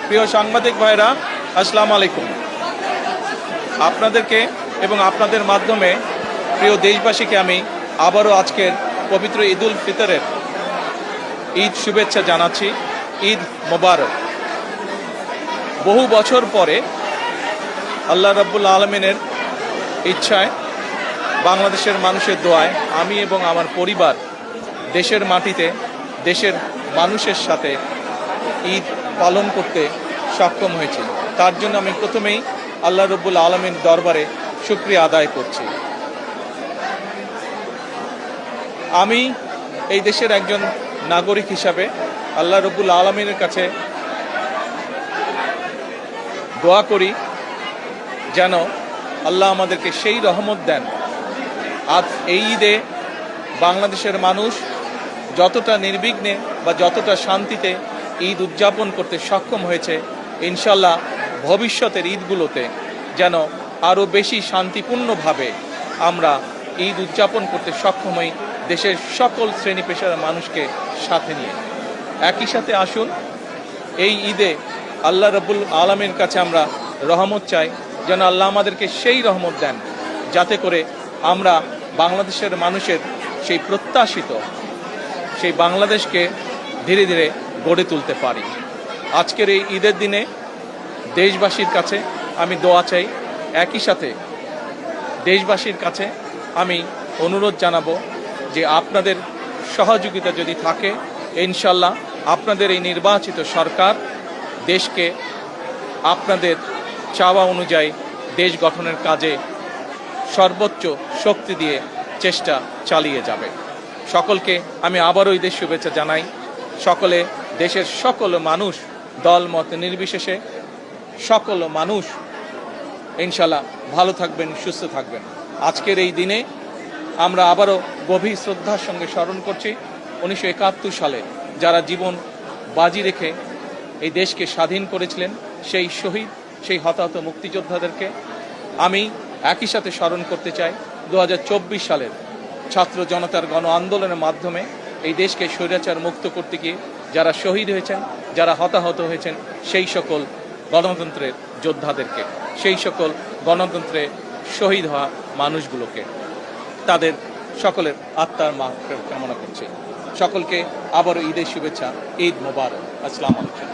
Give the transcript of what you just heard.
প্রিয় সাংবাদিক ভাইরা, আসসালামু আলাইকুম। আপনাদেরকে এবং আপনাদের মাধ্যমে প্রিয় দেশবাসীকে আমি আবারও আজকের পবিত্র ঈদুল ফিতরের ঈদ শুভেচ্ছা জানাচ্ছি। ঈদ মোবারক। বহু বছর পরে আল্লাহ রাব্বুল আলামিনের ইচ্ছায়, বাংলাদেশের মানুষের দোয়ায় আমি এবং আমার পরিবার দেশের মাটিতে দেশের মানুষের সাথে ঈদ পালন করতে সক্ষম হয়েছি। তার জন্য আমি প্রথমেই আল্লাহ রাব্বুল আলামিনের দরবারে শুকরিয়া আদায় করছি। আমি এই দেশের একজন নাগরিক হিসাবে আল্লাহ রাব্বুল আলামিনের কাছে দোয়া করি যেন আল্লাহ আমাদেরকে সেই রহমত দেন। আজ এই ঈদে বাংলাদেশের মানুষ যতটা নির্বিঘ্নে বা যতটা শান্তিতে ঈদ উদযাপন করতে সক্ষম হয়েছে, ইনশাল্লাহ ভবিষ্যতের ঈদগুলোতে যেন আরও বেশি শান্তিপূর্ণভাবে আমরা ঈদ উদযাপন করতে সক্ষম হই, দেশের সকল শ্রেণী পেশার মানুষকে সাথে নিয়ে। একই সাথে আসুন এই ঈদে আল্লাহ রাব্বুল আলামিনের কাছে আমরা রহমত চাই, যেন আল্লাহ আমাদেরকে সেই রহমত দেন যাতে করে আমরা বাংলাদেশের মানুষের সেই প্রত্যাশিত সেই বাংলাদেশকে ধীরে ধীরে গড়ে তুলতে পারি। আজকের এই ঈদের দিনে দেশবাসীর কাছে আমি দোয়া চাই। একই সাথে দেশবাসীর কাছে আমি অনুরোধ জানাবো যে আপনাদের সহযোগিতা যদি থাকে, ইনশাল্লাহ আপনাদের এই নির্বাচিত সরকার দেশকে আপনাদের চাওয়া অনুযায়ী দেশ গঠনের কাজে সর্বোচ্চ শক্তি দিয়ে চেষ্টা চালিয়ে যাবে। সকলকে আমি আবারও ঈদের শুভেচ্ছা জানাই। সকলে, দেশের সকল মানুষ, দল মত নির্বিশেষে সকল মানুষ ইনশাল্লাহ ভালো থাকবেন, সুস্থ থাকবেন। আজকের এই দিনে আমরা আবারও গভীর শ্রদ্ধার সঙ্গে স্মরণ করছি 1971 সালে যারা জীবন বাজি রেখে এই দেশকে স্বাধীন করেছিলেন, সেই শহীদ, সেই হতাহত মুক্তিযোদ্ধাদেরকে আমি একই সাথে স্মরণ করতে চাই 2024 সালের ছাত্র জনতার গণ আন্দোলনের মাধ্যমে এই দেশকে স্বৈরাচার মুক্ত করতে গিয়ে যারা শহীদ হয়েছেন, যারা হতাহত হয়েছেন, সেই সকল গণতন্ত্রের যোদ্ধাদেরকে, সেই সকল গণতন্ত্রে শহীদ হওয়া মানুষগুলোকে, তাদের সকলের আত্মার মাগফিরাত কামনা করছি। সকলকে আবারও ঈদের শুভেচ্ছা। ঈদ মোবারক। আসসালামু আলাইকুম।